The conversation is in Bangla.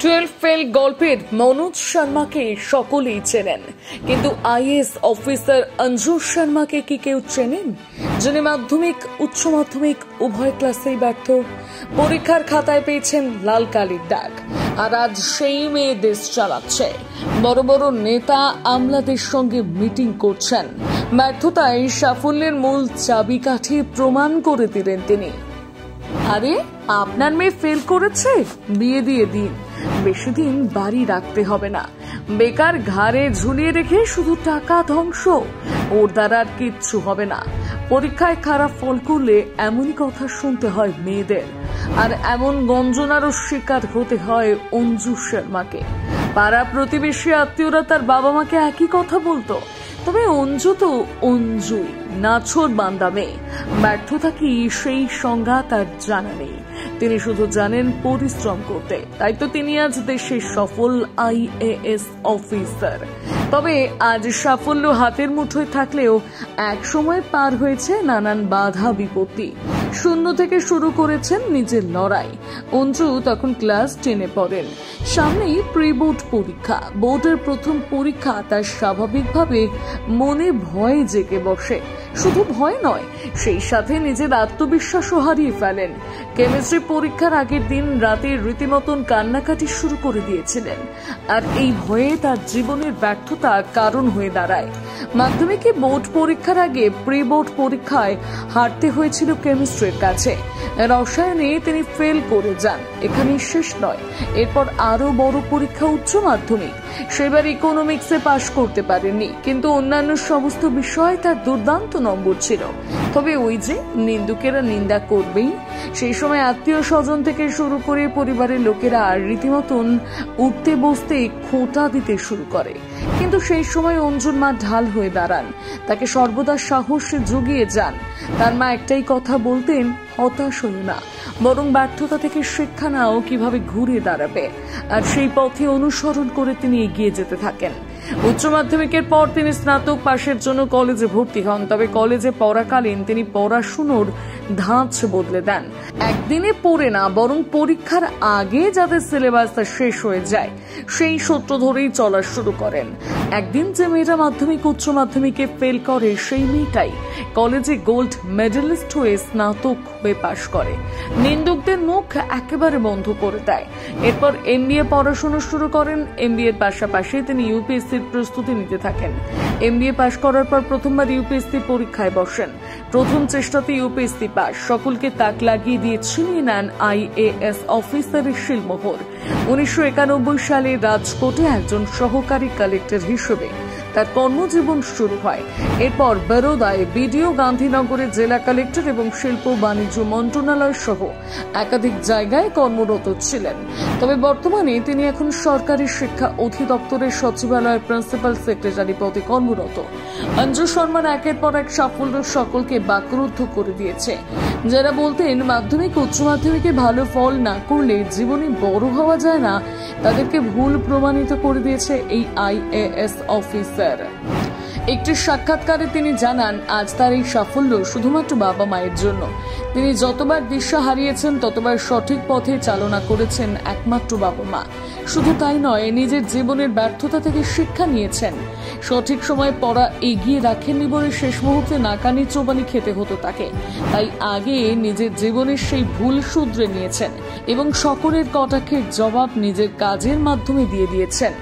12 ফেল গল্পের মনোজ শর্মাকে সকলেই চেনেন, কিন্তু আইএএস অফিসার অঞ্জু শর্মাকে কি কেউ চেনেন? যিনি মাধ্যমিক উচ্চ মাধ্যমিক উভয় ক্লাসেই ব্যর্থ, পরীক্ষার খাতায় পেয়েছেন লাল কালির দাগ, আর আজ সেই মেয়ে দেশ চালাচ্ছে। বড় বড় নেতা আমলাদের সঙ্গে মিটিং করছেন। ব্যর্থতায় সাফল্যের মূল চাবিকাঠি প্রমাণ করে দিলেন তিনি। আরে আপনার মেয়ে ফেল করেছে, বিয়ে দিয়ে দিন, বেশি দিন বাড়ি রাখতে হবে না, বেকার ঘাড়ে ঝুলিয়ে রেখে শুধু টাকা ধ্বংস, ওর দ্বারা আর কিচ্ছু হবে না। পরীক্ষায় খারাপ ফল করলে এমনই কথা শুনতে হয় মেয়েদের, আর এমন গঞ্জনারও শিকার হতে হয় অঞ্জু শর্মাকে। পাড়া প্রতিবেশী আত্মীয়রা তার বাবা মাকে একই কথা বলতো, তবে অঞ্জু তো অঞ্জুই, নাছোড় বান্দা মেয়ে। ব্যর্থতা কি সেই সংজ্ঞা তার জানা নেই, তিনি শুধু জানেন পরিশ্রম করতে। তাই তো তিনি আজ দেশের সফল আইএএস অফিসার। তবে আজ সাফল্য হাতের মুঠোয় থাকলেও এক সময় পার হয়েছে নানান বাধা বিপত্তি। শূন্য থেকে শুরু করেছেন নিজের লড়াই। অঞ্জু তখন ক্লাস 10-এ পড়েন। সামনেই প্রি বোর্ড পরীক্ষা। বোর্ডের প্রথম পরীক্ষা, তার স্বাভাবিকভাবে মনে ভয় জেগে বসে। শুধু ভয় নয়, সেই সাথে নিজের আত্মবিশ্বাসও হারিয়ে ফেলেন। কেমিস্ট্রি পরীক্ষার আগের দিন রাতে রীতিমতন কান্নাকাটি শুরু করে দিয়েছিলেন, আর এই ভয়ে তার জীবনের ব্যর্থতা কারণ হয়ে দাঁড়ায়। মাধ্যমিকে বোর্ড পরীক্ষার আগে প্রি বোর্ড পরীক্ষায় হারতে হয়েছিল কেমিস্ট্রির কাছে। রসায়নে তিনি ফেল করে যান। এখানেই শেষ নয়, এরপর আরো বড় পরীক্ষা উচ্চ মাধ্যমিক। সেবার ইকোনমিক্সে পাশ করতে পারেননি, কিন্তু অন্যান্য সমস্ত বিষয়ে তার দুর্দান্ত নম্বর ছিল। তবে ওই যে নিন্দুকেরা নিন্দা করবেই, সেই সময় আত্মীয় স্বজন থেকে শুরু করে পরিবারের লোকেরা রীতিমতন উঠতে বসতে খোঁটা দিতে শুরু করে। কিন্তু সেই সময় অঞ্জুর মা ঢাল হয়ে দাঁড়ান, তাকে সর্বদা সাহস জুগিয়ে যান। তার মা একটাই কথা বলতেন, হতাশ হলো না, বরং ব্যর্থতা থেকে শিক্ষা নাও কিভাবে ঘুরে দাঁড়াবে। আর সেই পথে অনুসরণ করে তিনি এগিয়ে যেতে থাকেন। উচ্চ মাধ্যমিকের পর তিনি স্নাতক পাশের জন্য কলেজে ভর্তি হন। তবে কলেজে পড়াকালীন তিনি পড়াশুনোর ধাঁচ বদলে দেন। একদিনে পড়ে না, বরং পরীক্ষার আগে যাদের সিলেবাস শেষ হয়ে যায় সেই সূত্র ধরেই চলা শুরু করেন। একদিন যে মেয়েরা মাধ্যমিক উচ্চ মাধ্যমিকে ফেল করে, সেই মেয়েটাই কলেজে গোল্ড মেডেলিস্ট হয়ে স্নাতক হয়ে পাশ করে। নিন্দুকদের মুখ একেবারে বন্ধ করে দেয়। এরপর এমবিএ পড়াশোনা শুরু করেন। এমবিএর পাশাপাশি তিনি ইউপিএসসির প্রস্তুতি নিতে থাকেন। এমবিএ পাশ করার পর প্রথমবার ইউপিএসসি পরীক্ষায় বসেন। প্রথম চেষ্টাতে ইউপিএসসি পাস। সকলকে তাক লাগিয়ে দিয়ে ছিনিয়ে নেন আইএএস অফিসারের শিলমোহর। 1991 সালে রাজকোটে একজন সহকারী কালেক্টর হিসেবে তার কর্মজীবন শুরু হয়। এরপর বরোদায় বিডিও, গান্ধীনগরে জেলা কালেক্টর এবং শিল্প বাণিজ্য মন্ত্রণালয় সহ একাধিক জায়গায় কর্মরত ছিলেন। তবে বর্তমানে তিনি এখন সরকারি শিক্ষা অধিদপ্তরের সচিবালয়ের প্রিন্সিপাল সেক্রেটারি পদে কর্মরত। অঞ্জু শর্মার একের পর এক সাফল্য সকলকে বাকরুদ্ধ করে দিয়েছে। যারা বলতেন মাধ্যমিক উচ্চ মাধ্যমিকে ভালো ফল না করলে জীবনে বড় হওয়া যায় না, তাদেরকে ভুল প্রমাণিত করে দিয়েছে এই আইএএস অফিসার। একটি সাক্ষাৎকারে তিনি জানান, আজ তার এই সাফল্য শুধুমাত্র বাবা মায়ের জন্য। তিনি যতবার দিশা হারিয়েছেন ততবার সঠিক পথে চালনা করেছেন একমাত্র বাবা মা। শুধু তাই নয়, নিজের জীবনের ব্যর্থতা থেকে শিক্ষা নিয়েছেন। সঠিক সময় পড়া এগিয়ে রাখেননি বলে শেষ মুহূর্তে নাকানি চোবানি খেতে হতো তাকে। তাই আগে নিজের জীবনের সেই ভুল শুধরে নিয়েছেন এবং সকলের কটাক্ষের জবাব নিজের কাজের মাধ্যমে দিয়ে দিয়েছেন।